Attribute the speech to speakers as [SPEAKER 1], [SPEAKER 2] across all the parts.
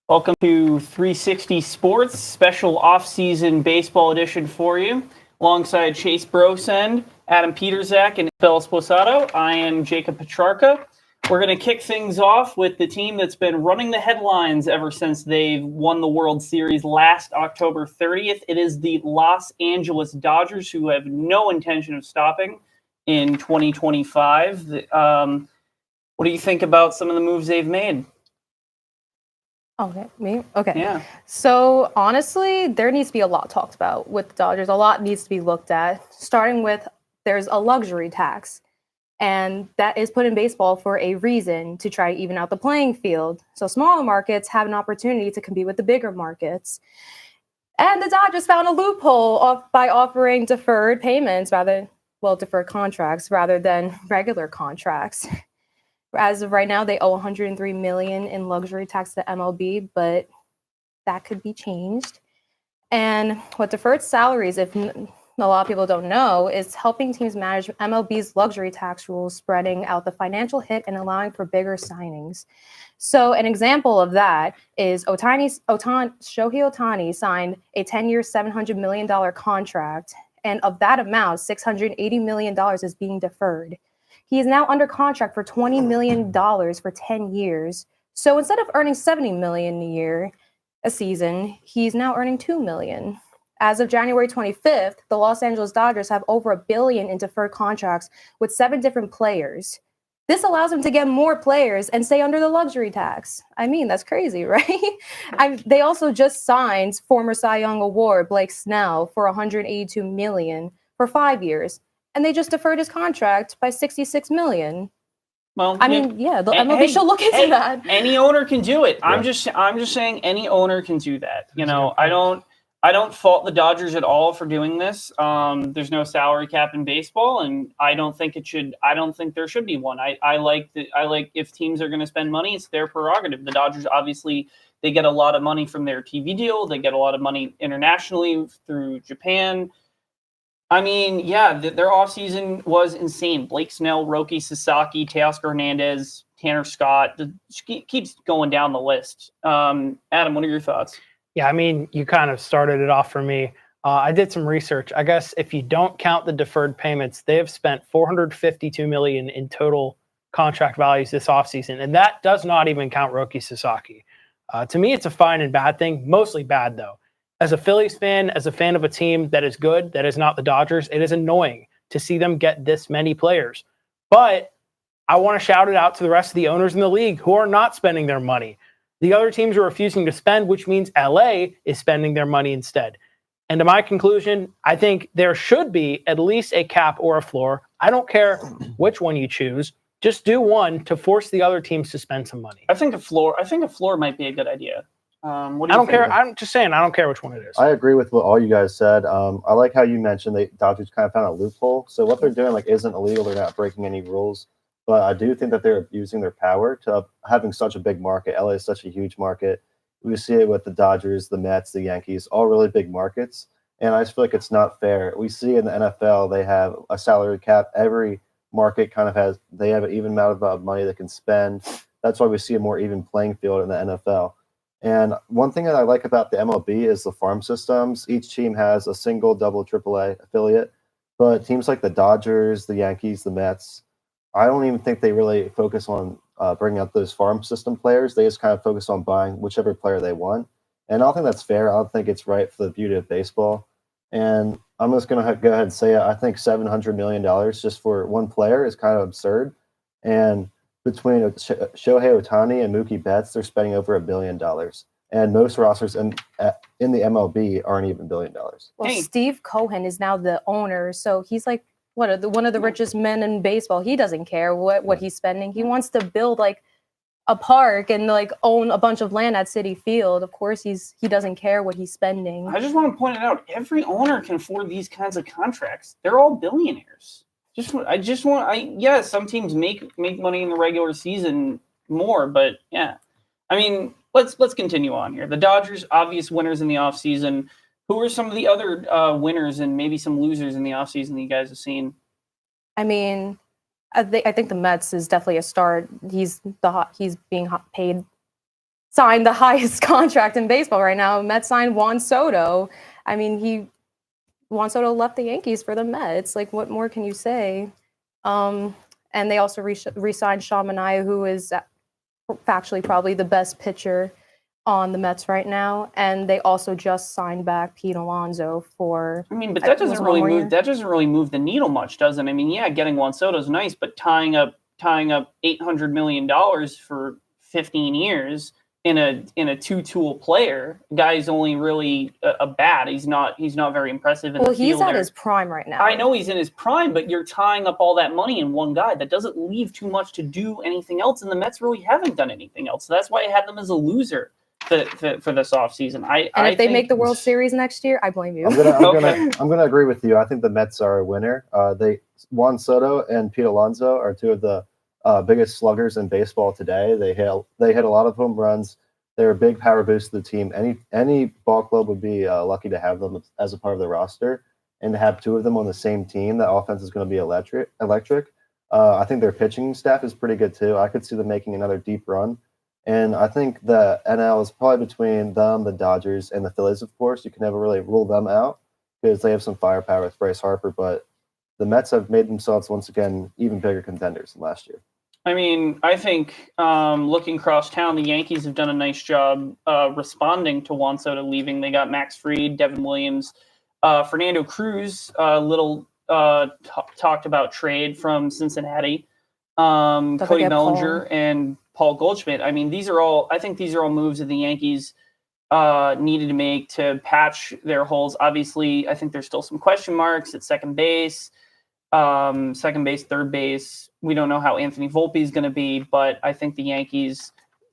[SPEAKER 1] Welcome to 360 Sports, special off-season baseball edition for you. Alongside Chase Brosend, Adam Peterzak, and Phil Esposado, I am Jacob Petrarca. We're going to kick things off with the team that's been running the headlines ever since they've won the World Series last October 30th. It is the Los Angeles Dodgers, who have no intention of stopping in 2025. What do you think about some of the moves they've made?
[SPEAKER 2] Okay, me? Okay.
[SPEAKER 1] Yeah.
[SPEAKER 2] So honestly, there needs to be a lot talked about with the Dodgers. A lot needs to be looked at, starting with there's a luxury tax. And that is put in baseball for a reason, to try to even out the playing field. So smaller markets have an opportunity to compete with the bigger markets. And the Dodgers found a loophole by offering deferred contracts rather than regular contracts. As of right now, they owe $103 million in luxury tax to MLB, but that could be changed. And what deferred salaries, if a lot of people don't know, is helping teams manage MLB's luxury tax rules, spreading out the financial hit and allowing for bigger signings. So an example of that is Shohei Ohtani signed a 10-year, $700 million contract, and of that amount, $680 million is being deferred. He is now under contract for $20 million for 10 years. So instead of earning $70 million a season, he's now earning $2 million. As of January 25th, the Los Angeles Dodgers have over $1 billion in deferred contracts with 7 different players. This allows them to get more players and stay under the luxury tax. I mean, that's crazy, right? They also just signed former Cy Young Award Blake Snell for $182 million for 5 years, and they just deferred his contract by $66 million.
[SPEAKER 1] Well,
[SPEAKER 2] the MLB should look into that.
[SPEAKER 1] Any owner can do it. Yeah. I'm just saying any owner can do that. I don't fault the Dodgers at all for doing this. There's no salary cap in baseball, and I don't think there should be one. I like if teams are going to spend money, it's their prerogative. The Dodgers, obviously, they get a lot of money from their TV deal. They get a lot of money internationally through Japan. I mean, yeah, their offseason was insane. Blake Snell, Roki Sasaki, Teoscar Hernandez, Tanner Scott, keeps going down the list. Adam, what are your thoughts?
[SPEAKER 3] Yeah, I mean, you kind of started it off for me. I did some research. I guess if you don't count the deferred payments, they have spent $452 million in total contract values this offseason, and that does not even count Roki Sasaki. To me, it's a fine and bad thing, mostly bad, though. As a Phillies fan, as a fan of a team that is good, that is not the Dodgers, it is annoying to see them get this many players. But I want to shout it out to the rest of the owners in the league who are not spending their money. The other teams are refusing to spend, which means LA is spending their money instead. And to my conclusion, I think there should be at least a cap or a floor. I don't care which one you choose. Just do one to force the other teams to spend some money.
[SPEAKER 1] I think a floor might be a good idea.
[SPEAKER 3] What do you think? Care. I'm just saying, I don't care which one it is.
[SPEAKER 4] I agree with what all you guys said. I like how you mentioned the Dodgers kind of found a loophole. So what they're doing isn't illegal. They're not breaking any rules. But I do think that they're abusing their power to having such a big market. LA is such a huge market. We see it with the Dodgers, the Mets, the Yankees, all really big markets. And I just feel like it's not fair. We see in the NFL, they have a salary cap. Every market they have an even amount of money they can spend. That's why we see a more even playing field in the NFL. And one thing that I like about the MLB is the farm systems. Each team has a single, double, AAA affiliate. But teams like the Dodgers, the Yankees, the Mets, I don't even think they really focus on bringing up those farm system players. They just kind of focus on buying whichever player they want. And I don't think that's fair. I don't think it's right for the beauty of baseball. And I'm just going to go ahead and say it. I think $700 million just for one player is kind of absurd. And between Shohei Ohtani and Mookie Betts, they're spending over $1 billion. And most rosters in the MLB aren't even $1 billion.
[SPEAKER 2] Well, Steve Cohen is now the owner, so he's like one of the richest men in baseball. He doesn't care what he's spending. He wants to build like a park and like own a bunch of land at Citi Field. Of course, he doesn't care what he's spending.
[SPEAKER 1] I just want to point it out. Every owner can afford these kinds of contracts. They're all billionaires. Some teams make money in the regular season more, but yeah. I mean, let's continue on here. The Dodgers, obvious winners in the offseason. Who are some of the other winners and maybe some losers in the offseason that you guys have seen?
[SPEAKER 2] I mean, I think the Mets is definitely a start. He's being paid signed the highest contract in baseball right now. Mets signed Juan Soto. I mean, Juan Soto left the Yankees for the Mets. Like, what more can you say? And they also re-signed Sean Manaea, who is factually probably the best pitcher on the Mets right now. And they also just signed back Pete Alonso for.
[SPEAKER 1] I mean, but that doesn't really move. That doesn't really move the needle much, does it? I mean, yeah, getting Juan Soto's nice, but tying up $800 million for 15 years in a two-tool player, guy's only really a bat. He's not very impressive.
[SPEAKER 2] Well, he's at his prime right now.
[SPEAKER 1] I know he's in his prime, but you're tying up all that money in one guy. That doesn't leave too much to do anything else, and the Mets really haven't done anything else. So that's why I had them as a loser for this offseason.
[SPEAKER 2] And if they make the World Series next year, I blame you.
[SPEAKER 4] I'm gonna agree with you. I think the Mets are a winner. Juan Soto and Pete Alonso are two of the biggest sluggers in baseball today. They hit a lot of home runs. They're a big power boost to the team. Any ball club would be lucky to have them as a part of the roster, and to have two of them on the same team. The offense is going to be electric. I think their pitching staff is pretty good too. I could see them making another deep run. And I think the NL is probably between them, the Dodgers, and the Phillies, of course. You can never really rule them out because they have some firepower with Bryce Harper. But the Mets have made themselves, once again, even bigger contenders than last year.
[SPEAKER 1] I mean, I think looking across town, the Yankees have done a nice job responding to Juan Soto leaving. They got Max Fried, Devin Williams, Fernando Cruz, talked about trade from Cincinnati, Cody Bellinger, and Paul Goldschmidt. I mean, I think these are all moves that the Yankees needed to make to patch their holes. Obviously, I think there's still some question marks at second base, third base. We don't know how Anthony Volpe is going to be, but I think the Yankees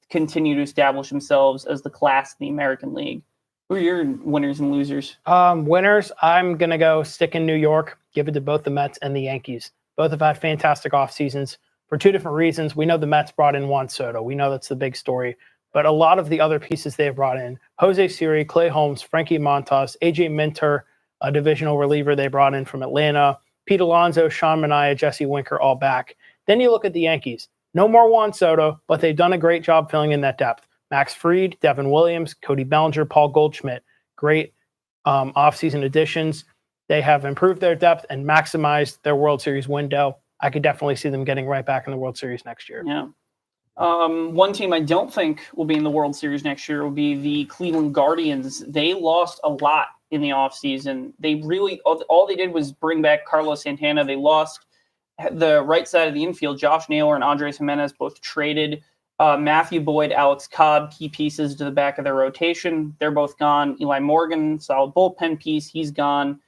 [SPEAKER 1] continue to establish themselves as the class in the American League. Who are your winners and losers?
[SPEAKER 3] Winners, I'm going to go stick in New York, give it to both the Mets and the Yankees. Both have had fantastic off seasons for two different reasons. We know the Mets brought in Juan Soto. We know that's the big story. But a lot of the other pieces they've brought in, Jose Siri, Clay Holmes, Frankie Montas, AJ Minter, a divisional reliever they brought in from Atlanta, Pete Alonso, Sean Manaea, Jesse Winker, all back. Then you look at the Yankees. No more Juan Soto, but they've done a great job filling in that depth. Max Fried, Devin Williams, Cody Bellinger, Paul Goldschmidt. Great offseason additions. They have improved their depth and maximized their World Series window. I could definitely see them getting right back in the World Series next year.
[SPEAKER 1] Yeah. One team I don't think will be in the World Series next year will be the Cleveland Guardians. They lost a lot in the offseason. They really, all they did was bring back Carlos Santana. They lost the right side of the infield. Josh Naylor and Andres Jimenez both traded. Matthew Boyd, Alex Cobb, key pieces to the back of their rotation. They're both gone. Eli Morgan, solid bullpen piece. He's gone.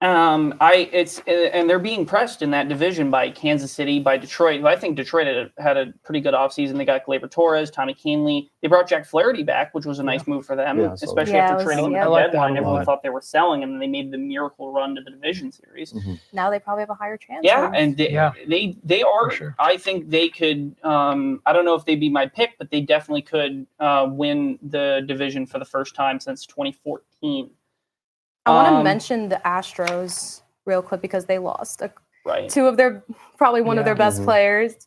[SPEAKER 1] And they're being pressed in that division by Kansas City, by Detroit. I think Detroit had a pretty good offseason. They got Gleyber Torres, Tommy Kahnle. They brought Jack Flaherty back, which was a nice move for them, especially after trading him at the deadline. Everyone thought they were selling him, and they made the miracle run to the division series.
[SPEAKER 4] Mm-hmm.
[SPEAKER 2] Now they probably have a higher chance.
[SPEAKER 1] Yeah, and they are. Sure. I think they could. I don't know if they'd be my pick, but they definitely could win the division for the first time since 2014.
[SPEAKER 2] I want to mention the Astros real quick because they lost two of their one of their best players.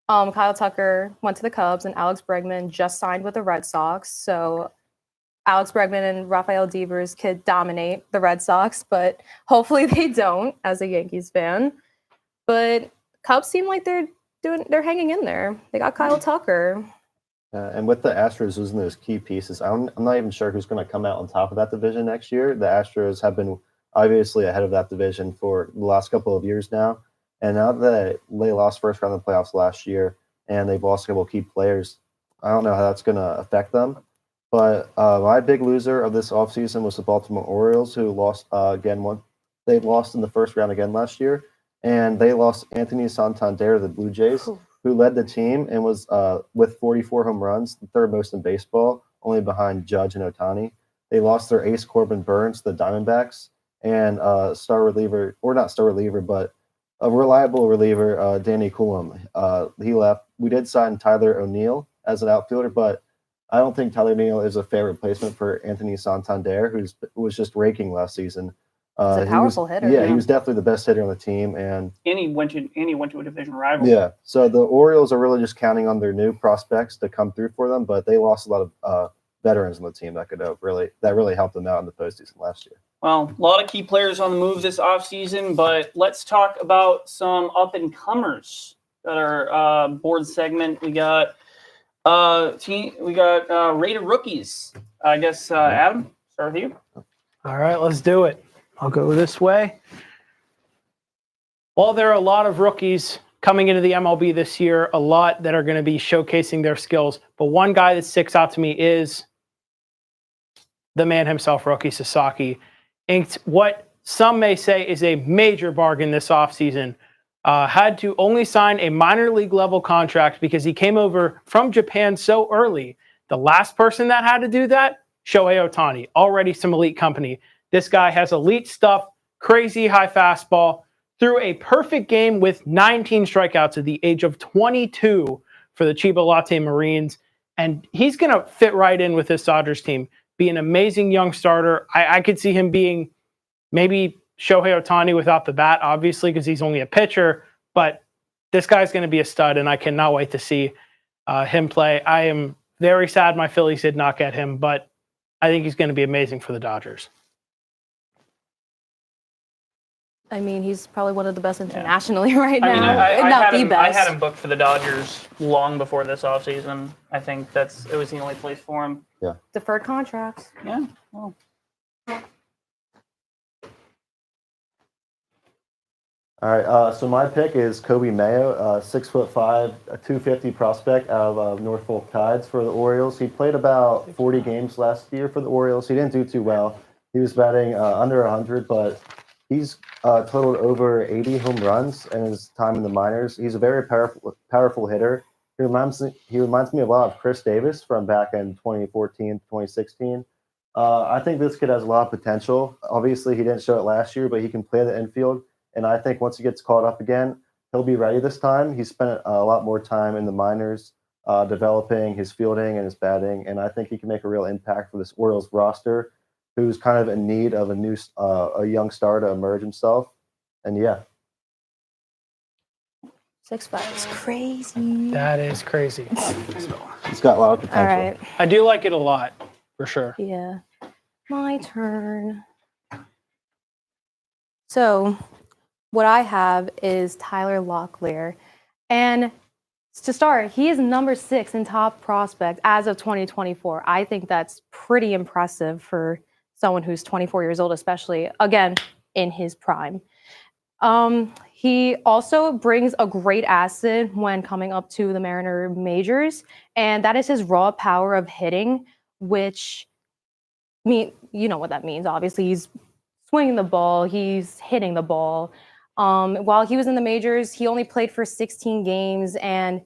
[SPEAKER 2] Kyle Tucker went to the Cubs, and Alex Bregman just signed with the Red Sox. So Alex Bregman and Rafael Devers could dominate the Red Sox, but hopefully they don't as a Yankees fan. But Cubs seem like they're hanging in there. They got Kyle Tucker.
[SPEAKER 4] And with the Astros losing those key pieces, I'm not even sure who's going to come out on top of that division next year. The Astros have been obviously ahead of that division for the last couple of years now. And now that they lost first round of the playoffs last year and they've lost a couple of key players, I don't know how that's going to affect them. But my big loser of this offseason was the Baltimore Orioles, who lost They lost in the first round again last year. And they lost Anthony Santander, the Blue Jays, who led the team and was with 44 home runs, the third most in baseball, only behind Judge and Ohtani. They lost their ace Corbin Burns, the Diamondbacks, and but a reliable reliever, Danny Coulomb. He left. We did sign Tyler O'Neill as an outfielder, but I don't think Tyler O'Neill is a fair replacement for Anthony Santander, who was just raking last season.
[SPEAKER 2] a powerful hitter.
[SPEAKER 4] Yeah,
[SPEAKER 1] Yeah.
[SPEAKER 4] he was definitely the best hitter on the team, and
[SPEAKER 1] he went to a division rival.
[SPEAKER 4] yeah. So the Orioles are really just counting on their new prospects to come through for them, but they lost a lot of veterans on the team that could really helped them out in the postseason last year.
[SPEAKER 1] Well, a lot of key players on the move this offseason, but let's talk about some up-and-comers that are board segment. We got rated rookies. I guess, Adam, start with you.
[SPEAKER 3] All right, let's do it. I'll go this way. Well, there are a lot of rookies coming into the MLB this year, a lot that are going to be showcasing their skills. But one guy that sticks out to me is the man himself, Roki Sasaki. Inked what some may say is a major bargain this offseason. Had to only sign a minor league level contract because he came over from Japan so early. The last person that had to do that, Shohei Ohtani, already some elite company. This guy has elite stuff, crazy high fastball, threw a perfect game with 19 strikeouts at the age of 22 for the Chiba Latte Marines. And he's going to fit right in with this Dodgers team, be an amazing young starter. I could see him being maybe Shohei Ohtani without the bat, obviously, because he's only a pitcher. But this guy's going to be a stud, and I cannot wait to see him play. I am very sad my Phillies did not get him, but I think he's going to be amazing for the Dodgers.
[SPEAKER 2] I mean, he's probably one of the best internationally right now.
[SPEAKER 1] I mean, I
[SPEAKER 2] not
[SPEAKER 1] had
[SPEAKER 2] the
[SPEAKER 1] him,
[SPEAKER 2] best.
[SPEAKER 1] I had him booked for the Dodgers long before this offseason. I think it was the only place for him.
[SPEAKER 2] Deferred contracts.
[SPEAKER 1] Yeah. Well,
[SPEAKER 4] All right, so my pick is Kobe Mayo, 6'5", a 250 prospect out of Norfolk Tides for the Orioles. He played about 40 games last year for the Orioles. He didn't do too well. He was batting under 100, but he's totaled over 80 home runs in his time in the minors. He's a very powerful hitter. He reminds me a lot of Chris Davis from back in 2014, 2016. I think this kid has a lot of potential. Obviously, he didn't show it last year, but he can play the infield. And I think once he gets caught up again, he'll be ready this time. He spent a lot more time in the minors developing his fielding and his batting, and I think he can make a real impact for this Orioles roster, who's kind of in need of a young star to emerge himself. And yeah.
[SPEAKER 2] 6'5" is crazy.
[SPEAKER 3] That is crazy.
[SPEAKER 4] He's got a lot of potential.
[SPEAKER 2] All right.
[SPEAKER 3] I do like it a lot, for sure.
[SPEAKER 2] Yeah. My turn. So, what I have is Tyler Locklear. And to start, he is number 6 in top prospects as of 2024. I think that's pretty impressive for someone who's 24 years old, especially, again, in his prime. He also brings a great asset when coming up to the Mariner majors, and that is his raw power of hitting, which, you know what that means. Obviously, he's swinging the ball, he's hitting the ball. While he was in the majors, he only played for 16 games, and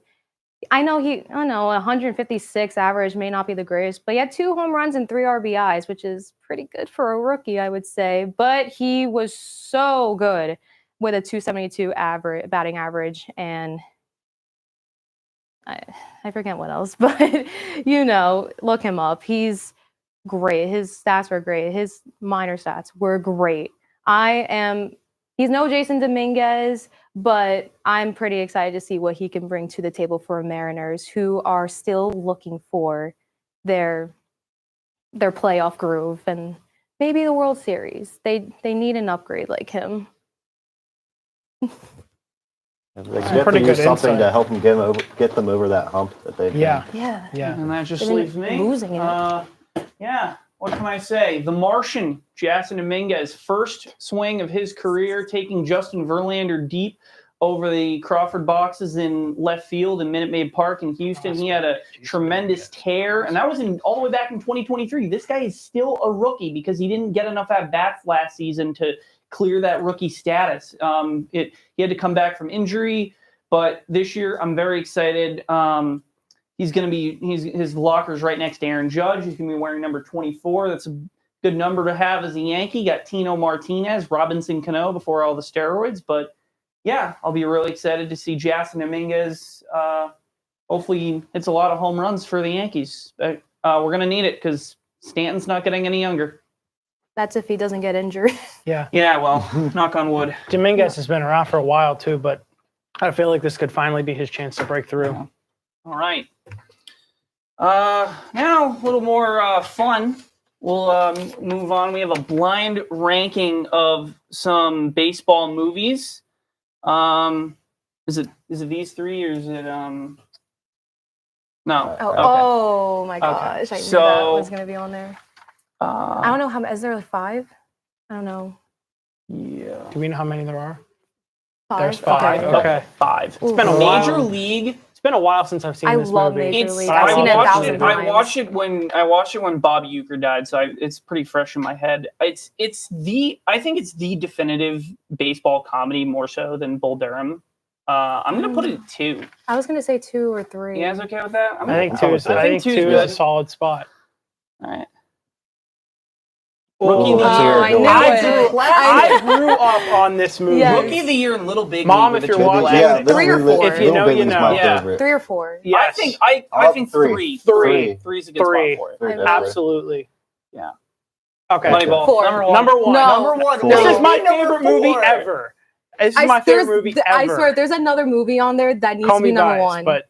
[SPEAKER 2] I know 156 average may not be the greatest, but he had 2 home runs and 3 RBIs, which is pretty good for a rookie, I would say. But he was so good with a 272 batting average, and I forget what else, but look him up. He's great. His stats were great. His minor stats were great. He's no Jason Dominguez, but I'm pretty excited to see what he can bring to the table for Mariners, who are still looking for their playoff groove and maybe the World Series. They need an upgrade like him.
[SPEAKER 4] They
[SPEAKER 3] Pretty
[SPEAKER 4] definitely
[SPEAKER 3] good
[SPEAKER 4] use something
[SPEAKER 3] insight.
[SPEAKER 4] to help them get them over that hump that they've
[SPEAKER 3] Yeah.
[SPEAKER 2] Yeah.
[SPEAKER 3] Yeah.
[SPEAKER 1] and that just
[SPEAKER 2] They've been
[SPEAKER 1] leaves me.
[SPEAKER 2] losing it.
[SPEAKER 1] Yeah. What can I say? The Martian, Jason Dominguez, first swing of his career, taking Justin Verlander deep over the Crawford boxes in left field in Minute Maid Park in Houston. He had a tremendous tear, and that was all the way back in 2023. This guy is still a rookie because he didn't get enough at-bats last season to clear that rookie status. He had to come back from injury, but this year I'm very excited. His locker's right next to Aaron Judge. He's going to be wearing number 24. That's a good number to have as a Yankee. Got Tino Martinez, Robinson Cano before all the steroids. But yeah, I'll be really excited to see Jason Dominguez. Hopefully hits a lot of home runs for the Yankees. We're going to need it because Stanton's not getting any younger.
[SPEAKER 2] That's if he doesn't get injured.
[SPEAKER 3] Yeah.
[SPEAKER 1] Yeah, well, knock on wood.
[SPEAKER 3] Dominguez has been around for a while too, but I feel like this could finally be his chance to break through.
[SPEAKER 1] Yeah. All right. Now a little more fun. We'll move on. We have a blind ranking of some baseball movies. Is it these three or is it No.
[SPEAKER 2] Oh my gosh! I knew
[SPEAKER 1] So-
[SPEAKER 2] that was gonna be on there. I
[SPEAKER 1] I
[SPEAKER 2] don't know how. Is there like 5? I don't know.
[SPEAKER 1] Yeah.
[SPEAKER 3] Do we know how many there are?
[SPEAKER 2] 5.
[SPEAKER 3] There's 5.
[SPEAKER 2] Okay.
[SPEAKER 3] Okay.
[SPEAKER 1] 5.
[SPEAKER 2] It's
[SPEAKER 3] been a
[SPEAKER 1] Major
[SPEAKER 3] while.
[SPEAKER 1] League.
[SPEAKER 3] It's been a while since I've seen
[SPEAKER 2] I
[SPEAKER 3] this
[SPEAKER 2] love
[SPEAKER 3] movie.
[SPEAKER 2] Major
[SPEAKER 1] It's
[SPEAKER 2] League. I've seen it
[SPEAKER 1] I watched
[SPEAKER 2] 1,000
[SPEAKER 1] it.
[SPEAKER 2] times.
[SPEAKER 1] I watched it when Bob Uecker died, so it's pretty fresh in my head. I think it's the definitive baseball comedy more so than Bull Durham. I'm gonna put it at 2.
[SPEAKER 2] I was gonna say 2 or 3.
[SPEAKER 1] You guys okay with that?
[SPEAKER 3] I think
[SPEAKER 4] I
[SPEAKER 3] two
[SPEAKER 4] would
[SPEAKER 3] is.
[SPEAKER 4] say-
[SPEAKER 3] I think
[SPEAKER 1] two's
[SPEAKER 3] two is
[SPEAKER 1] good.
[SPEAKER 3] a solid spot.
[SPEAKER 1] All right.
[SPEAKER 3] Rookie
[SPEAKER 1] Rookie
[SPEAKER 3] of the
[SPEAKER 1] of the
[SPEAKER 3] year.
[SPEAKER 1] year.
[SPEAKER 2] I knew
[SPEAKER 3] I
[SPEAKER 2] it.
[SPEAKER 3] grew, I grew up on this movie.
[SPEAKER 2] Yes.
[SPEAKER 1] Rookie of the year in Little Big
[SPEAKER 3] Mom,
[SPEAKER 1] League.
[SPEAKER 3] if
[SPEAKER 1] with
[SPEAKER 3] you're
[SPEAKER 1] a
[SPEAKER 3] watching-
[SPEAKER 1] classic.
[SPEAKER 4] Yeah,
[SPEAKER 2] 3 or 4.
[SPEAKER 3] If you know, you know.
[SPEAKER 1] Yeah.
[SPEAKER 2] 3 or 4.
[SPEAKER 3] Yes.
[SPEAKER 1] I
[SPEAKER 4] I'll
[SPEAKER 1] think
[SPEAKER 4] three.
[SPEAKER 1] 3.
[SPEAKER 3] Three.
[SPEAKER 1] 3's a good
[SPEAKER 3] Three.
[SPEAKER 1] spot for it.
[SPEAKER 4] Three,
[SPEAKER 2] I-
[SPEAKER 4] definitely.
[SPEAKER 3] Absolutely.
[SPEAKER 1] Yeah.
[SPEAKER 3] Okay.
[SPEAKER 1] Moneyball.
[SPEAKER 2] 4.
[SPEAKER 1] Number 1.
[SPEAKER 3] Number 1.
[SPEAKER 2] No.
[SPEAKER 1] Number 1.
[SPEAKER 4] Four.
[SPEAKER 3] This
[SPEAKER 4] No.
[SPEAKER 3] is my
[SPEAKER 1] Number
[SPEAKER 3] favorite movie
[SPEAKER 1] 4.
[SPEAKER 3] ever. This is my favorite movie ever.
[SPEAKER 2] I swear, there's another movie on there that needs
[SPEAKER 3] Call
[SPEAKER 2] to be
[SPEAKER 3] me
[SPEAKER 2] number
[SPEAKER 3] biased,
[SPEAKER 2] 1.
[SPEAKER 3] but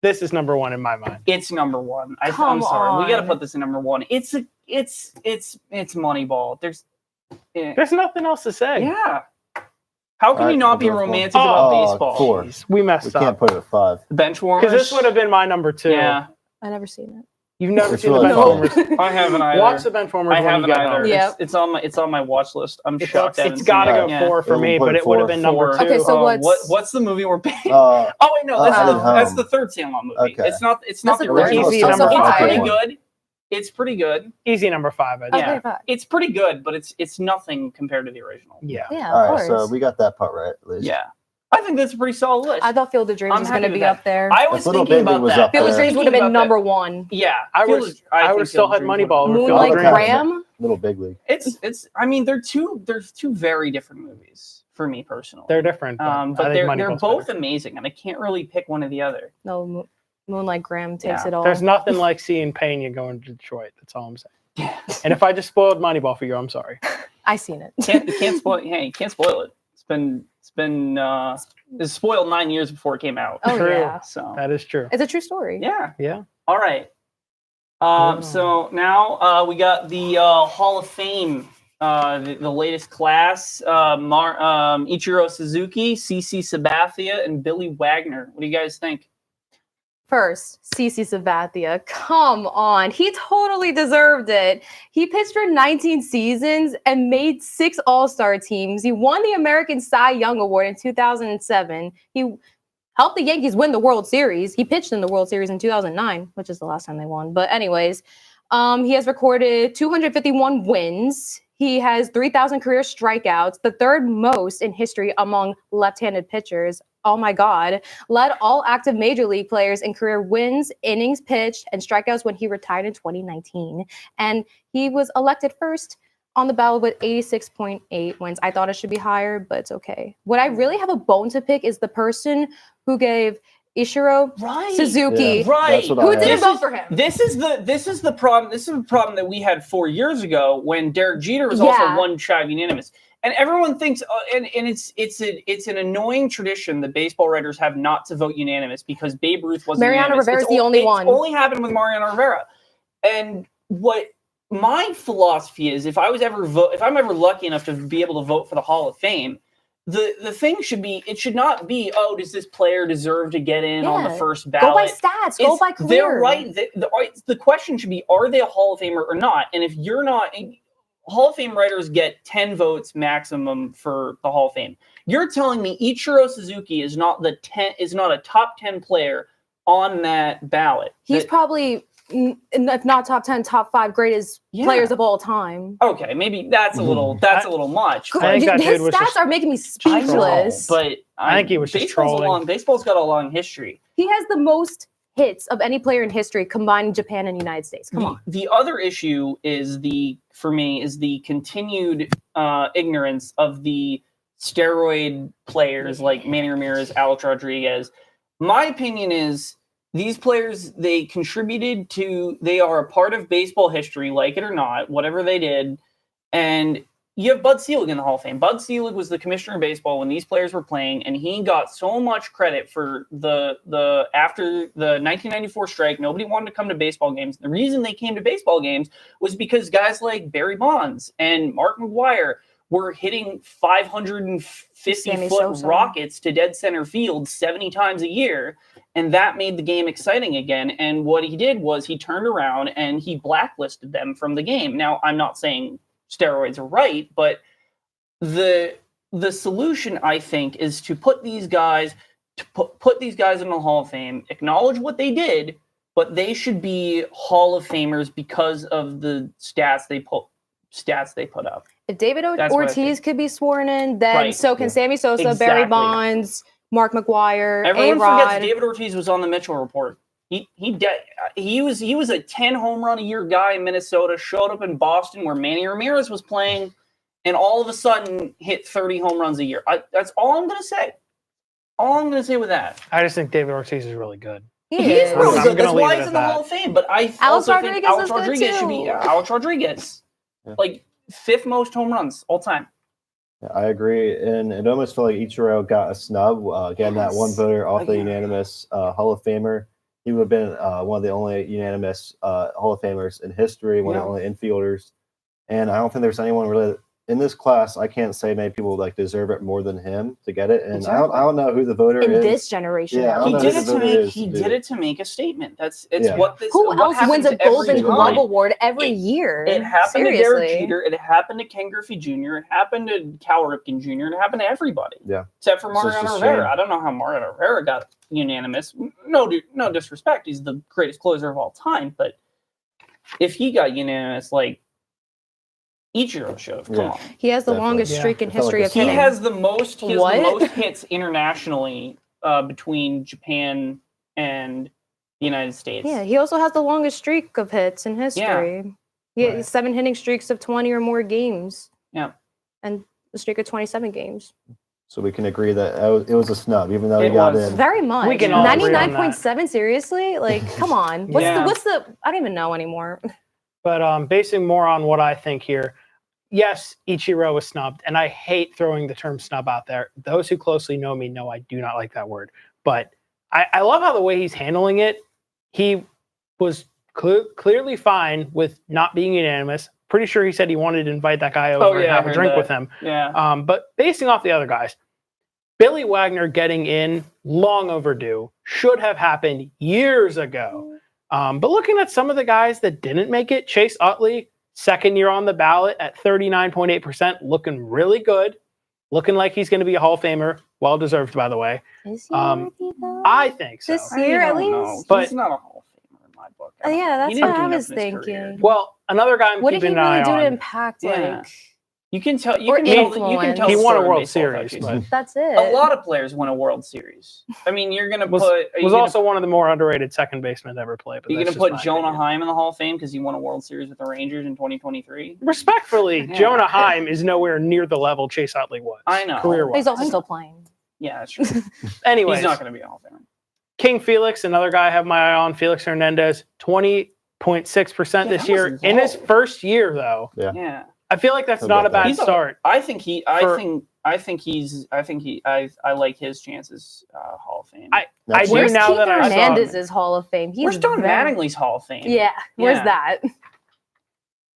[SPEAKER 3] this is number 1 in my mind.
[SPEAKER 1] It's number 1. I'm
[SPEAKER 2] Come
[SPEAKER 1] sorry. We got to
[SPEAKER 2] on.
[SPEAKER 1] put this in number 1. It's Moneyball.
[SPEAKER 3] There's nothing else to say.
[SPEAKER 1] Yeah. How can
[SPEAKER 4] All
[SPEAKER 1] you
[SPEAKER 4] right,
[SPEAKER 1] not
[SPEAKER 4] we'll
[SPEAKER 1] be
[SPEAKER 4] go with
[SPEAKER 1] romantic
[SPEAKER 4] four.
[SPEAKER 1] about
[SPEAKER 4] Oh,
[SPEAKER 1] baseball?
[SPEAKER 4] 4.
[SPEAKER 3] Jeez, we
[SPEAKER 4] We
[SPEAKER 3] messed
[SPEAKER 4] can't
[SPEAKER 3] up.
[SPEAKER 4] put it at 5.
[SPEAKER 1] Bench warmers.
[SPEAKER 3] Because this would have been my number 2.
[SPEAKER 1] Yeah.
[SPEAKER 2] I never seen it.
[SPEAKER 3] You've never
[SPEAKER 4] It's
[SPEAKER 3] seen
[SPEAKER 4] really
[SPEAKER 3] the
[SPEAKER 4] fun.
[SPEAKER 3] bench warmers.
[SPEAKER 1] I haven't either.
[SPEAKER 3] Watch the bench warmers
[SPEAKER 1] I
[SPEAKER 3] when you
[SPEAKER 1] haven't
[SPEAKER 3] get
[SPEAKER 1] either.
[SPEAKER 3] home.
[SPEAKER 2] Yeah.
[SPEAKER 1] It's on my watch list. I'm shocked. I
[SPEAKER 3] It's
[SPEAKER 1] haven't
[SPEAKER 3] got to
[SPEAKER 1] seen
[SPEAKER 3] go
[SPEAKER 1] it. Yeah.
[SPEAKER 3] 4 for
[SPEAKER 4] Yeah,
[SPEAKER 3] me,
[SPEAKER 4] we'll
[SPEAKER 3] but
[SPEAKER 4] put
[SPEAKER 3] it would have been number
[SPEAKER 4] four.
[SPEAKER 3] 2.
[SPEAKER 2] Okay, so what's-
[SPEAKER 1] What's the movie we're paying?
[SPEAKER 4] Uh,
[SPEAKER 1] Oh wait, no, that's
[SPEAKER 4] Headed
[SPEAKER 1] that's
[SPEAKER 4] Home.
[SPEAKER 1] the third Sandlot movie.
[SPEAKER 4] Okay.
[SPEAKER 1] It's not
[SPEAKER 2] That's
[SPEAKER 1] the
[SPEAKER 2] the
[SPEAKER 1] original.
[SPEAKER 3] easy
[SPEAKER 1] It's
[SPEAKER 3] number five.
[SPEAKER 1] pretty
[SPEAKER 4] one.
[SPEAKER 1] good. It's pretty good.
[SPEAKER 3] Easy number 5. I think.
[SPEAKER 2] Okay,
[SPEAKER 1] Yeah.
[SPEAKER 2] 5.
[SPEAKER 1] It's pretty good, but it's nothing compared to the original.
[SPEAKER 3] Yeah.
[SPEAKER 2] Yeah, of
[SPEAKER 4] all right,
[SPEAKER 2] course.
[SPEAKER 4] so we got that part right, at least.
[SPEAKER 1] Yeah, I think that's a pretty solid list.
[SPEAKER 2] I thought Field of Dreams
[SPEAKER 1] I'm
[SPEAKER 2] was going to
[SPEAKER 1] happy
[SPEAKER 2] be
[SPEAKER 1] with
[SPEAKER 2] up there.
[SPEAKER 1] I was
[SPEAKER 4] If Little
[SPEAKER 1] thinking
[SPEAKER 4] Big League
[SPEAKER 1] about
[SPEAKER 4] was
[SPEAKER 1] that.
[SPEAKER 4] up
[SPEAKER 2] Field of
[SPEAKER 4] there.
[SPEAKER 2] Dreams would have been number 1.
[SPEAKER 1] Yeah,
[SPEAKER 3] I
[SPEAKER 1] Field
[SPEAKER 3] would
[SPEAKER 1] of-
[SPEAKER 3] I
[SPEAKER 1] think
[SPEAKER 3] would still
[SPEAKER 1] Field
[SPEAKER 3] had
[SPEAKER 1] of Dreams
[SPEAKER 3] Moneyball
[SPEAKER 1] would-
[SPEAKER 3] over Field of
[SPEAKER 2] Moonlight
[SPEAKER 3] Dreams.
[SPEAKER 2] Graham.
[SPEAKER 4] Little Big League.
[SPEAKER 1] It's. I mean, they're two very different movies for me personally.
[SPEAKER 3] They're different.
[SPEAKER 1] but
[SPEAKER 3] I
[SPEAKER 1] they're
[SPEAKER 3] think
[SPEAKER 1] they're
[SPEAKER 3] Moneyball's
[SPEAKER 1] both
[SPEAKER 3] better.
[SPEAKER 1] amazing, and I can't really pick one or the other.
[SPEAKER 2] No, Moonlight Graham takes
[SPEAKER 1] Yeah.
[SPEAKER 2] it all.
[SPEAKER 3] There's nothing like seeing Pena going to Detroit. That's all I'm saying. And if I just spoiled Moneyball for you, I'm sorry.
[SPEAKER 2] I seen it.
[SPEAKER 1] You can't spoil. Hey, you can't spoil it. It's spoiled 9 years before it came out.
[SPEAKER 2] Oh
[SPEAKER 3] True.
[SPEAKER 2] yeah,
[SPEAKER 1] So
[SPEAKER 3] That is true.
[SPEAKER 2] it's a true story.
[SPEAKER 1] yeah.
[SPEAKER 3] Yeah.
[SPEAKER 1] All right. So now we got the Hall of Fame, the latest class: Ichiro Suzuki, CC Sabathia, and Billy Wagner. What do you guys think?
[SPEAKER 2] First, CC Sabathia. Come on. He totally deserved it. He pitched for 19 seasons and made 6 All-Star teams. He won the American Cy Young Award in 2007. He helped the Yankees win the World Series. He pitched in the World Series in 2009, which is the last time they won. But anyways, he has recorded 251 wins. He has 3,000 career strikeouts, the third most in history among left-handed pitchers. Oh my God. Led all active major league players in career wins, innings pitched, and strikeouts when he retired in 2019. And he was elected first on the ballot with 86.8 wins. I thought it should be higher, but it's okay. What I really have a bone to pick is the person who gave Ichiro
[SPEAKER 1] Right.
[SPEAKER 2] Suzuki.
[SPEAKER 4] Yeah,
[SPEAKER 1] Right.
[SPEAKER 4] that's what
[SPEAKER 2] Who
[SPEAKER 4] I
[SPEAKER 2] didn't
[SPEAKER 4] had.
[SPEAKER 2] vote for him?
[SPEAKER 1] This is the problem. This is the problem that we had 4 years ago when Derek Jeter was also
[SPEAKER 2] Yeah.
[SPEAKER 1] one tribe unanimous, and everyone thinks, and it's an annoying tradition that baseball writers have not to vote unanimous because Babe Ruth wasn't.
[SPEAKER 2] Mariano
[SPEAKER 1] unanimous.
[SPEAKER 2] Rivera's
[SPEAKER 1] It's
[SPEAKER 2] the only
[SPEAKER 1] it's
[SPEAKER 2] one.
[SPEAKER 1] only happened with Mariano Rivera, and what my philosophy is, if I'm ever lucky enough to be able to vote for the Hall of Fame. The thing should be, it should not be, oh, does this player deserve to get in on the
[SPEAKER 2] Yeah.
[SPEAKER 1] first
[SPEAKER 2] Go by
[SPEAKER 1] ballot?
[SPEAKER 2] stats. Go by career.
[SPEAKER 1] They're right. The question should be, are they a Hall of Famer or not? And if you're not, Hall of Fame writers get 10 votes maximum for the Hall of Fame. You're telling me Ichiro Suzuki is not a top 10 player on that ballot.
[SPEAKER 2] He's probably, if not top 10, top 5 greatest
[SPEAKER 1] Yeah.
[SPEAKER 2] players of all time.
[SPEAKER 1] Okay, maybe that's a little much.
[SPEAKER 3] I think that
[SPEAKER 2] His
[SPEAKER 3] dude was
[SPEAKER 2] stats
[SPEAKER 3] just-
[SPEAKER 2] are making me
[SPEAKER 1] I know,
[SPEAKER 2] speechless.
[SPEAKER 1] but
[SPEAKER 3] I think he was just trolling.
[SPEAKER 1] Baseball's got a long history.
[SPEAKER 2] He has the most hits of any player in history combined Japan and United States. Come on.
[SPEAKER 1] The other issue is the continued ignorance of the steroid players like Manny Ramirez, Alex Rodriguez. My opinion is these players, they are a part of baseball history, like it or not, whatever they did. And you have Bud Selig in the Hall of Fame. Bud Selig was the commissioner of baseball when these players were playing, and he got so much credit for the after the 1994 strike. Nobody wanted to come to baseball games. The reason they came to baseball games was because guys like Barry Bonds and Mark McGwire were hitting 550
[SPEAKER 2] Sammy
[SPEAKER 1] foot
[SPEAKER 2] Sosa.
[SPEAKER 1] rockets to dead center field 70 times a year. And that made the game exciting again. And what he did was he turned around and he blacklisted them from the game. Now, I'm not saying steroids are right, but the solution, I think, is to put these guys put these guys in the Hall of Fame, acknowledge what they did, but they should be Hall of Famers because of the stats they put up.
[SPEAKER 2] If David
[SPEAKER 1] That's what I
[SPEAKER 2] Ortiz could be sworn in, then
[SPEAKER 1] Right.
[SPEAKER 2] so can
[SPEAKER 4] Yeah.
[SPEAKER 2] Sammy Sosa, Barry
[SPEAKER 1] Exactly.
[SPEAKER 2] Bonds, Mark McGwire,
[SPEAKER 1] Everyone
[SPEAKER 2] A-Rod.
[SPEAKER 1] forgets David Ortiz was on the Mitchell Report. He was a 10 home run a year guy in Minnesota, showed up in Boston where Manny Ramirez was playing, and all of a sudden hit 30 home runs a year. That's all I'm gonna say. All I'm gonna say with that.
[SPEAKER 3] I just think David Ortiz is really good.
[SPEAKER 2] He
[SPEAKER 1] He's
[SPEAKER 2] is.
[SPEAKER 1] really
[SPEAKER 3] I'm
[SPEAKER 1] good.
[SPEAKER 3] gonna
[SPEAKER 1] That's
[SPEAKER 3] leave
[SPEAKER 1] why
[SPEAKER 3] it
[SPEAKER 1] he's
[SPEAKER 3] at
[SPEAKER 1] in the
[SPEAKER 3] that.
[SPEAKER 1] Hall of Fame. But I
[SPEAKER 2] Alex
[SPEAKER 1] also think
[SPEAKER 2] Rodriguez
[SPEAKER 1] Alex
[SPEAKER 2] is good
[SPEAKER 1] Rodriguez should be
[SPEAKER 2] too.
[SPEAKER 1] Alex Rodriguez.
[SPEAKER 4] Yeah.
[SPEAKER 1] Like 5th most home runs all time.
[SPEAKER 4] I agree, and it almost felt like Ichiro got a snub. Again, that one
[SPEAKER 2] Yes.
[SPEAKER 4] voter off the
[SPEAKER 1] Yeah.
[SPEAKER 4] unanimous Hall of Famer. He would have been one of the only unanimous Hall of Famers in history, one of the only infielders. And I don't think there's anyone really in this class. I can't say many people like deserve it more than him to get it. And I don't know who the voter
[SPEAKER 2] In
[SPEAKER 4] is.
[SPEAKER 2] this generation.
[SPEAKER 4] Yeah, I don't
[SPEAKER 1] He
[SPEAKER 4] know
[SPEAKER 1] did
[SPEAKER 4] who
[SPEAKER 1] it
[SPEAKER 4] the
[SPEAKER 1] to
[SPEAKER 4] voter
[SPEAKER 1] make
[SPEAKER 4] is
[SPEAKER 1] he
[SPEAKER 4] to
[SPEAKER 1] did
[SPEAKER 4] do.
[SPEAKER 1] it to make a statement. It's
[SPEAKER 4] Yeah.
[SPEAKER 1] what this
[SPEAKER 2] Who
[SPEAKER 1] what
[SPEAKER 2] else wins
[SPEAKER 1] happens
[SPEAKER 2] a
[SPEAKER 1] every
[SPEAKER 2] Golden
[SPEAKER 4] time.
[SPEAKER 2] Glove Award every
[SPEAKER 1] It-
[SPEAKER 2] year?
[SPEAKER 1] It happened
[SPEAKER 2] Seriously.
[SPEAKER 1] to Derek Jeter. It happened to Ken Griffey Jr. It happened to Cal Ripken Jr. It happened to everybody.
[SPEAKER 4] Yeah.
[SPEAKER 1] Except for
[SPEAKER 4] It's just
[SPEAKER 1] Mariano
[SPEAKER 4] a
[SPEAKER 1] Rivera.
[SPEAKER 4] shame.
[SPEAKER 1] I don't know how Mariano Rivera got unanimous. No disrespect. He's the greatest closer of all time. But if he got unanimous, like Ichiro should have. Come
[SPEAKER 4] Yeah.
[SPEAKER 1] on.
[SPEAKER 2] He has the
[SPEAKER 4] Definitely.
[SPEAKER 2] longest
[SPEAKER 3] Yeah.
[SPEAKER 2] streak in
[SPEAKER 4] I felt like
[SPEAKER 2] history
[SPEAKER 4] a
[SPEAKER 2] of
[SPEAKER 1] He
[SPEAKER 2] hitting.
[SPEAKER 1] has the most. He has
[SPEAKER 2] What?
[SPEAKER 1] the most hits internationally between Japan and the United States.
[SPEAKER 2] Yeah, he also has the longest streak of hits in history. He
[SPEAKER 3] Right.
[SPEAKER 2] has 7 hitting streaks of 20 or more games.
[SPEAKER 1] Yeah.
[SPEAKER 2] And a streak of 27 games.
[SPEAKER 4] So we can agree that it was a snub, even though he
[SPEAKER 1] It
[SPEAKER 4] got
[SPEAKER 1] was.
[SPEAKER 4] in.
[SPEAKER 2] Very much.
[SPEAKER 3] We can all agree on that.
[SPEAKER 2] 99.7, seriously? Like, come on.
[SPEAKER 1] Yeah.
[SPEAKER 2] What's the I don't even know anymore.
[SPEAKER 3] But basing more on what I think here, yes, Ichiro was snubbed, and I hate throwing the term snub out there. Those who closely know me know I do not like that word. But I love how the way he's handling it. He was clearly fine with not being unanimous. Pretty sure he said he wanted to invite that guy over and
[SPEAKER 1] yeah, I
[SPEAKER 3] have a
[SPEAKER 1] heard
[SPEAKER 3] drink
[SPEAKER 1] that.
[SPEAKER 3] with him.
[SPEAKER 1] Yeah.
[SPEAKER 3] But basing off the other guys, Billy Wagner getting in, long overdue, should have happened years ago. But looking at some of the guys that didn't make it, Chase Utley, second year on the ballot at 39.8%, looking really good, looking like he's going to be a Hall of Famer. Well deserved, by the way.
[SPEAKER 2] Is he
[SPEAKER 3] Um,
[SPEAKER 2] worthy, though?
[SPEAKER 3] I think so.
[SPEAKER 2] This year, at
[SPEAKER 1] don't know.
[SPEAKER 2] least?
[SPEAKER 3] But-
[SPEAKER 1] He's not a Hall of Famer in my book.
[SPEAKER 2] Yeah, that's
[SPEAKER 1] He didn't
[SPEAKER 2] what
[SPEAKER 1] do
[SPEAKER 2] I
[SPEAKER 1] enough
[SPEAKER 2] was
[SPEAKER 1] in his career.
[SPEAKER 2] thinking.
[SPEAKER 3] Well, another guy I'm
[SPEAKER 2] What did he
[SPEAKER 3] keeping an
[SPEAKER 2] really
[SPEAKER 3] eye
[SPEAKER 2] do to
[SPEAKER 3] on.
[SPEAKER 2] impact,
[SPEAKER 1] Yeah.
[SPEAKER 2] like,
[SPEAKER 1] You can tell.
[SPEAKER 2] Or
[SPEAKER 1] You can
[SPEAKER 2] influence.
[SPEAKER 1] tell.
[SPEAKER 3] He won a
[SPEAKER 1] story
[SPEAKER 3] World
[SPEAKER 1] baseball
[SPEAKER 3] Series,
[SPEAKER 1] without
[SPEAKER 3] but
[SPEAKER 2] that's it.
[SPEAKER 1] a lot of players win a World Series. I mean, you're gonna
[SPEAKER 3] was
[SPEAKER 1] put. are you
[SPEAKER 3] was
[SPEAKER 1] gonna-
[SPEAKER 3] also one of the more underrated second basemen to ever play. But
[SPEAKER 1] You're
[SPEAKER 3] that's
[SPEAKER 1] gonna
[SPEAKER 3] just
[SPEAKER 1] put
[SPEAKER 3] my
[SPEAKER 1] Jonah
[SPEAKER 3] opinion.
[SPEAKER 1] Heim in the Hall of Fame because he won a World Series with the Rangers in 2023.
[SPEAKER 3] Respectfully,
[SPEAKER 1] Yeah.
[SPEAKER 3] Jonah Heim is nowhere near the level Chase Utley was.
[SPEAKER 1] I know.
[SPEAKER 3] Career-wise.
[SPEAKER 2] He's also still playing.
[SPEAKER 1] Yeah, that's true.
[SPEAKER 3] Anyways,
[SPEAKER 1] He's not gonna be a Hall of Famer.
[SPEAKER 3] King Felix, another guy I have my eye on, Felix Hernandez, 20.6%
[SPEAKER 1] Yeah,
[SPEAKER 3] this
[SPEAKER 1] that
[SPEAKER 3] year.
[SPEAKER 1] was
[SPEAKER 3] In his
[SPEAKER 1] low.
[SPEAKER 3] first year, though,
[SPEAKER 1] Yeah.
[SPEAKER 3] I feel like that's
[SPEAKER 4] How
[SPEAKER 3] not a
[SPEAKER 4] about that?
[SPEAKER 3] bad
[SPEAKER 1] He's a-
[SPEAKER 3] start.
[SPEAKER 1] I think I like his chances Hall of Fame.
[SPEAKER 3] I
[SPEAKER 4] That's
[SPEAKER 3] do
[SPEAKER 2] Where's
[SPEAKER 3] now
[SPEAKER 2] Keith
[SPEAKER 3] that I saw him.
[SPEAKER 2] Hernandez's Hall of Fame? He's
[SPEAKER 1] Where's Don
[SPEAKER 2] very-
[SPEAKER 1] Mattingly's Hall of Fame?
[SPEAKER 2] Yeah, where's
[SPEAKER 1] Yeah.
[SPEAKER 2] that?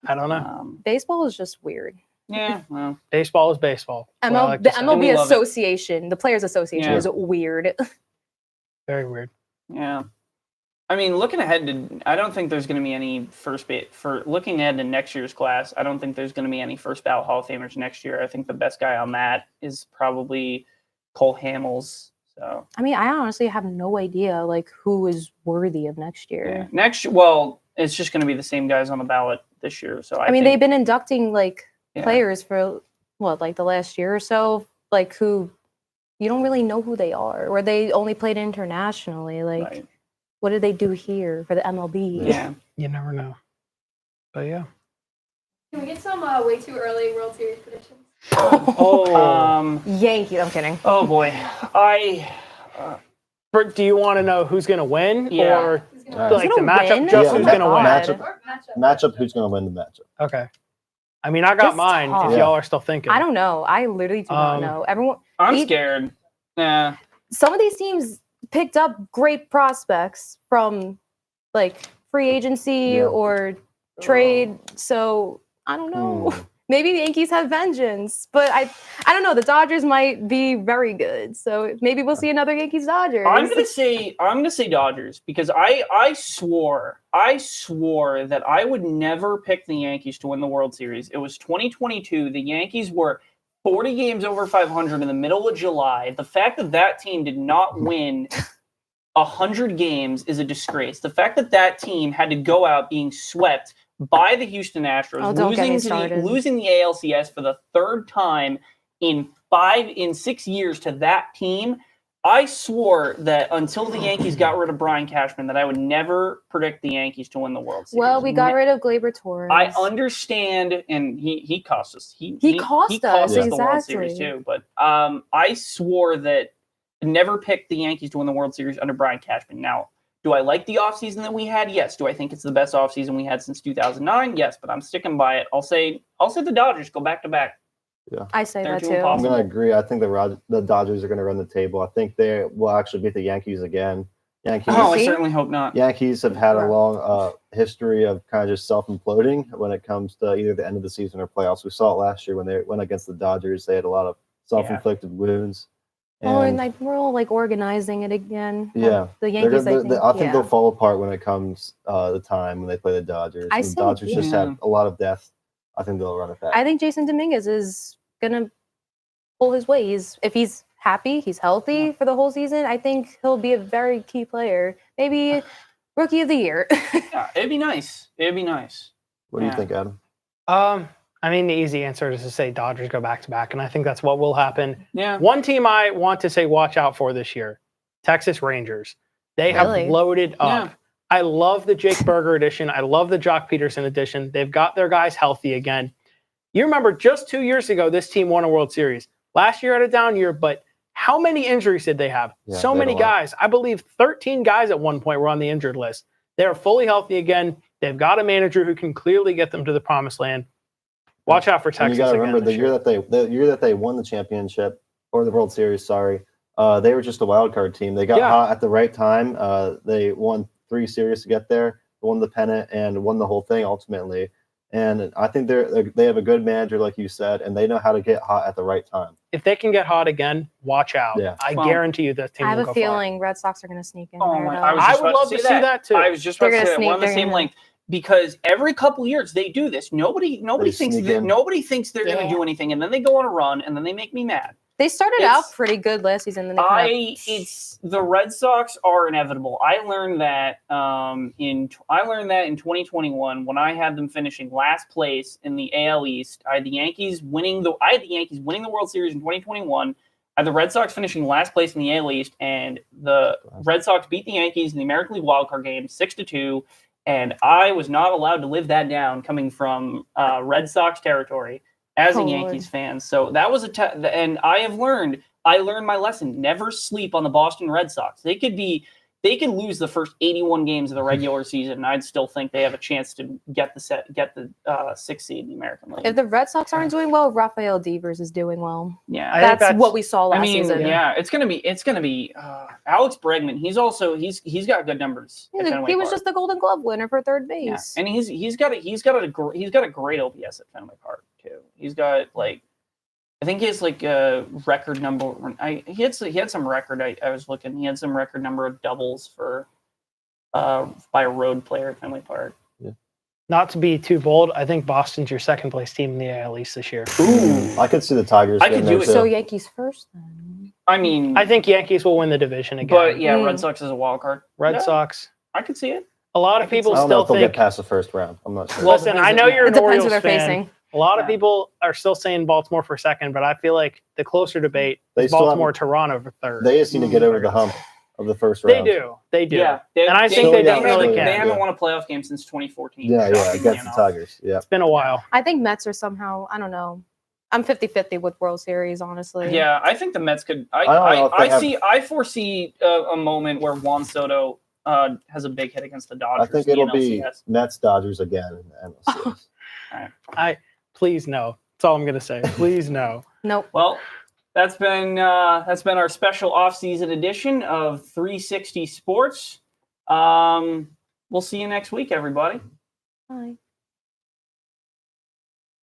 [SPEAKER 3] I don't know.
[SPEAKER 2] Baseball is just weird.
[SPEAKER 1] Yeah. Well,
[SPEAKER 3] Baseball is baseball. That's what I like
[SPEAKER 2] The
[SPEAKER 3] to say.
[SPEAKER 2] MLB
[SPEAKER 1] We love it.
[SPEAKER 2] Association, the Players Association,
[SPEAKER 1] Yeah.
[SPEAKER 2] is weird.
[SPEAKER 3] Very weird.
[SPEAKER 1] yeah. I mean, looking ahead to, I don't think there's going to be any for looking ahead to next year's class. I don't think there's going to be any first ballot Hall of Famers next year. I think the best guy on that is probably Cole Hamels. So
[SPEAKER 2] I mean, I honestly have no idea like who is worthy of next year.
[SPEAKER 1] yeah. Well, it's just going to be the same guys on the ballot this year. So
[SPEAKER 2] I mean, they've been inducting like
[SPEAKER 1] Yeah.
[SPEAKER 2] players for what, like the last year or so, like who you don't really know who they are, or they only played internationally. Like,
[SPEAKER 1] Right.
[SPEAKER 2] what did they do here for the MLB?
[SPEAKER 1] Yeah.
[SPEAKER 3] You never know. But yeah.
[SPEAKER 5] Can we get some way too early World Series predictions?
[SPEAKER 3] Oh.
[SPEAKER 2] Yankees. I'm kidding.
[SPEAKER 1] Oh boy.
[SPEAKER 3] Do you want to know who's going to win?
[SPEAKER 1] Yeah.
[SPEAKER 3] Or
[SPEAKER 5] Who's
[SPEAKER 4] All
[SPEAKER 5] gonna
[SPEAKER 4] right.
[SPEAKER 3] like the
[SPEAKER 2] Who's gonna
[SPEAKER 3] matchup?
[SPEAKER 2] win?
[SPEAKER 3] Just
[SPEAKER 4] Yeah,
[SPEAKER 3] who's
[SPEAKER 4] ma-
[SPEAKER 3] going to win?
[SPEAKER 4] matchup.
[SPEAKER 5] Or matchup?
[SPEAKER 4] Matchup. Who's going to win the matchup?
[SPEAKER 3] Okay. I mean, I got
[SPEAKER 2] Just
[SPEAKER 3] mine.
[SPEAKER 2] talk.
[SPEAKER 3] If y'all are still thinking,
[SPEAKER 2] I don't know. I literally do not know. Everyone,
[SPEAKER 1] I'm
[SPEAKER 2] He-
[SPEAKER 1] scared. Nah.
[SPEAKER 2] some of these teams picked up great prospects from like free agency
[SPEAKER 4] Yeah.
[SPEAKER 2] or trade. So I don't know. Maybe the Yankees have vengeance, but I don't know. The Dodgers might be very good, so maybe we'll see another Yankees Dodgers.
[SPEAKER 1] I'm gonna say Dodgers because I swore that I would never pick the Yankees to win the World Series. It was 2022. The Yankees were 40 games over 500 in the middle of July. The fact that that team did not win 100 games is a disgrace. The fact that that team had to go out being swept by the Houston Astros,
[SPEAKER 2] Oh, don't get me started.
[SPEAKER 1] losing the ALCS for the third time in 6 years to that team. I swore that until the Yankees got rid of Brian Cashman, that I would never predict the Yankees to win the World Series.
[SPEAKER 2] Well, we got rid of Gleyber Torres.
[SPEAKER 1] I understand, and he cost us. He
[SPEAKER 2] cost us,
[SPEAKER 1] the World Series
[SPEAKER 2] exactly.
[SPEAKER 1] too. But I swore that I never picked the Yankees to win the World Series under Brian Cashman. Now, do I like the offseason that we had? Yes. Do I think it's the best offseason we had since 2009? Yes. But I'm sticking by it. I'll say the Dodgers go back to back.
[SPEAKER 2] I say
[SPEAKER 1] They're
[SPEAKER 2] that
[SPEAKER 1] too
[SPEAKER 2] too.
[SPEAKER 4] I'm
[SPEAKER 1] impossible.
[SPEAKER 4] going to agree. I think the Dodgers are going to run the table. I think they will actually beat the Yankees again. Yankees.
[SPEAKER 1] Oh, I
[SPEAKER 2] See?
[SPEAKER 1] certainly hope not.
[SPEAKER 4] Yankees have had a
[SPEAKER 2] Right.
[SPEAKER 4] long history of kind of just self-imploding when it comes to either the end of the season or playoffs. We saw it last year when they went against the Dodgers. They had a lot of self-inflicted wounds.
[SPEAKER 2] Oh, and
[SPEAKER 4] And
[SPEAKER 2] like we're all like organizing it again.
[SPEAKER 4] yeah,
[SPEAKER 2] The Yankees.
[SPEAKER 4] I think
[SPEAKER 2] yeah.
[SPEAKER 4] they'll fall apart when it comes the time when they play the Dodgers.
[SPEAKER 2] I
[SPEAKER 4] The
[SPEAKER 2] think-
[SPEAKER 4] Dodgers just
[SPEAKER 1] yeah.
[SPEAKER 4] have a lot of depth. I think they'll run it back.
[SPEAKER 2] I think Jason Dominguez is gonna pull his weight. If he's happy, he's healthy for the whole season. I think he'll be a very key player. Maybe rookie of the year.
[SPEAKER 1] Yeah, it'd be nice. It'd be nice.
[SPEAKER 4] What do you
[SPEAKER 1] Yeah.
[SPEAKER 4] think, Adam?
[SPEAKER 3] I mean, the easy answer is to say Dodgers go back to back, and I think that's what will happen.
[SPEAKER 1] Yeah.
[SPEAKER 3] One team I want to say watch out for this year, Texas Rangers. They
[SPEAKER 2] Really?
[SPEAKER 3] have loaded up.
[SPEAKER 1] Yeah.
[SPEAKER 3] I love the Jake Berger edition. I love the Jock Peterson edition. They've got their guys healthy again. You remember just 2 years ago, this team won a World Series. Last year had a down year, but how many injuries did they have?
[SPEAKER 4] Yeah,
[SPEAKER 3] So
[SPEAKER 4] they had
[SPEAKER 3] many
[SPEAKER 4] a lot.
[SPEAKER 3] guys. I believe 13 guys at one point were on the injured list. They're fully healthy again. They've got a manager who can clearly get them to the promised land. Watch out for
[SPEAKER 4] And
[SPEAKER 3] Texas
[SPEAKER 4] you got to
[SPEAKER 3] again
[SPEAKER 4] remember
[SPEAKER 3] this year.
[SPEAKER 4] the year that they won the championship or the World Series. Sorry, they were just a wild card team. They got
[SPEAKER 3] Yeah.
[SPEAKER 4] hot at the right time. They won 3 series to get there, won the pennant, and won the whole thing ultimately. And I think they have a good manager, like you said, and they know how to get hot at the right time.
[SPEAKER 3] If they can get hot again, watch out.
[SPEAKER 4] Yeah.
[SPEAKER 3] I
[SPEAKER 1] Well,
[SPEAKER 3] guarantee you that team
[SPEAKER 2] I
[SPEAKER 3] will
[SPEAKER 2] have
[SPEAKER 3] go
[SPEAKER 2] a feeling Red Sox are gonna sneak in.
[SPEAKER 1] Oh
[SPEAKER 2] there,
[SPEAKER 1] my!
[SPEAKER 2] though.
[SPEAKER 1] I was
[SPEAKER 3] I
[SPEAKER 1] just
[SPEAKER 3] would
[SPEAKER 1] about
[SPEAKER 3] love to see that too.
[SPEAKER 1] I was just about
[SPEAKER 2] They're
[SPEAKER 1] to say
[SPEAKER 2] gonna
[SPEAKER 1] that. We're on the
[SPEAKER 2] sneak- they're
[SPEAKER 1] same
[SPEAKER 2] gonna-
[SPEAKER 1] length because every couple years they do this. Nobody
[SPEAKER 4] They
[SPEAKER 1] thinks
[SPEAKER 4] sneak in.
[SPEAKER 1] nobody thinks they're going
[SPEAKER 3] Yeah.
[SPEAKER 1] to do anything, and then they go on a run, and then they make me mad.
[SPEAKER 2] They started
[SPEAKER 1] It's-
[SPEAKER 2] out pretty good last season. Then they
[SPEAKER 1] It's the Red Sox are inevitable. I learned that in 2021 when I had them finishing last place in the AL East. I had the Yankees winning the World Series in 2021. I had the Red Sox finishing last place in the AL East, and the Red Sox beat the Yankees in the American League wildcard game 6-2. And I was not allowed to live that down coming from Red Sox territory as a
[SPEAKER 2] Oh,
[SPEAKER 1] Yankees
[SPEAKER 2] Lord.
[SPEAKER 1] fan. So that was and I learned my lesson. Never sleep on the Boston Red Sox. They could lose the first 81 games of the regular season, and I'd still think they have a chance to get the 6th seed in the American League.
[SPEAKER 2] if the Red Sox aren't doing well, Rafael Devers is doing well.
[SPEAKER 1] Yeah,
[SPEAKER 3] I think
[SPEAKER 2] That's what we saw last
[SPEAKER 1] I mean,
[SPEAKER 2] season.
[SPEAKER 1] yeah, it's gonna be Alex Bregman. He's got good numbers. at Fenway
[SPEAKER 2] He was
[SPEAKER 1] Park.
[SPEAKER 2] just the Golden Glove winner for third
[SPEAKER 1] Yeah,
[SPEAKER 2] base.
[SPEAKER 1] and he's got a great OPS at Fenway Park too. He's got I think he has a record number. He had some record. I was looking. He had some record number of doubles for by a road player at Fenway Park.
[SPEAKER 3] Not to be too bold, I think Boston's your second place team in the AL East this year.
[SPEAKER 1] Ooh,
[SPEAKER 4] I could see the Tigers.
[SPEAKER 1] I
[SPEAKER 4] getting
[SPEAKER 1] could
[SPEAKER 4] there
[SPEAKER 1] do it.
[SPEAKER 4] too.
[SPEAKER 2] So Yankees first then.
[SPEAKER 1] I mean,
[SPEAKER 3] I think Yankees will win the division again.
[SPEAKER 1] but yeah,
[SPEAKER 2] Mm.
[SPEAKER 1] Red Sox is a wild card.
[SPEAKER 3] Red
[SPEAKER 1] Yeah,
[SPEAKER 3] Sox.
[SPEAKER 1] I could see it.
[SPEAKER 3] A lot
[SPEAKER 1] I
[SPEAKER 3] of
[SPEAKER 1] can
[SPEAKER 3] people
[SPEAKER 4] I don't know
[SPEAKER 3] still
[SPEAKER 4] if they'll
[SPEAKER 3] think.
[SPEAKER 4] get past the first round. I'm not sure.
[SPEAKER 1] Well,
[SPEAKER 3] Listen,
[SPEAKER 1] depends
[SPEAKER 3] I know
[SPEAKER 1] on-
[SPEAKER 3] you're
[SPEAKER 2] It
[SPEAKER 3] an
[SPEAKER 2] depends
[SPEAKER 3] Orioles
[SPEAKER 2] who they're
[SPEAKER 3] fan.
[SPEAKER 2] facing.
[SPEAKER 3] A lot of
[SPEAKER 1] Yeah.
[SPEAKER 3] people are still saying Baltimore for second, but I feel like the closer debate
[SPEAKER 4] They
[SPEAKER 3] is
[SPEAKER 4] still
[SPEAKER 3] Baltimore,
[SPEAKER 4] have-
[SPEAKER 3] Toronto for third.
[SPEAKER 4] They just need to get over the hump of the first
[SPEAKER 3] They
[SPEAKER 4] round.
[SPEAKER 3] do. They do.
[SPEAKER 1] Yeah,
[SPEAKER 3] And I think they
[SPEAKER 4] definitely
[SPEAKER 1] They
[SPEAKER 4] can.
[SPEAKER 1] haven't
[SPEAKER 4] Yeah.
[SPEAKER 1] won a playoff game since 2014.
[SPEAKER 4] Yeah,
[SPEAKER 1] shockingly
[SPEAKER 4] against the
[SPEAKER 1] enough.
[SPEAKER 4] Tigers. Yeah.
[SPEAKER 3] It's been a while.
[SPEAKER 2] I think Mets are somehow, I don't know. I'm 50-50 with World Series, honestly.
[SPEAKER 1] Yeah, I think the Mets could.
[SPEAKER 4] I don't know if they
[SPEAKER 1] I foresee a moment where Juan Soto has a big hit against the
[SPEAKER 4] I
[SPEAKER 1] Dodgers.
[SPEAKER 4] think
[SPEAKER 1] in the
[SPEAKER 4] it'll be
[SPEAKER 1] NLCS.
[SPEAKER 4] Mets Dodgers again in the NLCS.
[SPEAKER 3] Please no. That's all I'm gonna say. Please no.
[SPEAKER 2] Nope.
[SPEAKER 1] Well, that's been our special off-season edition of 360 Sports. We'll see you next week, everybody.
[SPEAKER 2] Bye.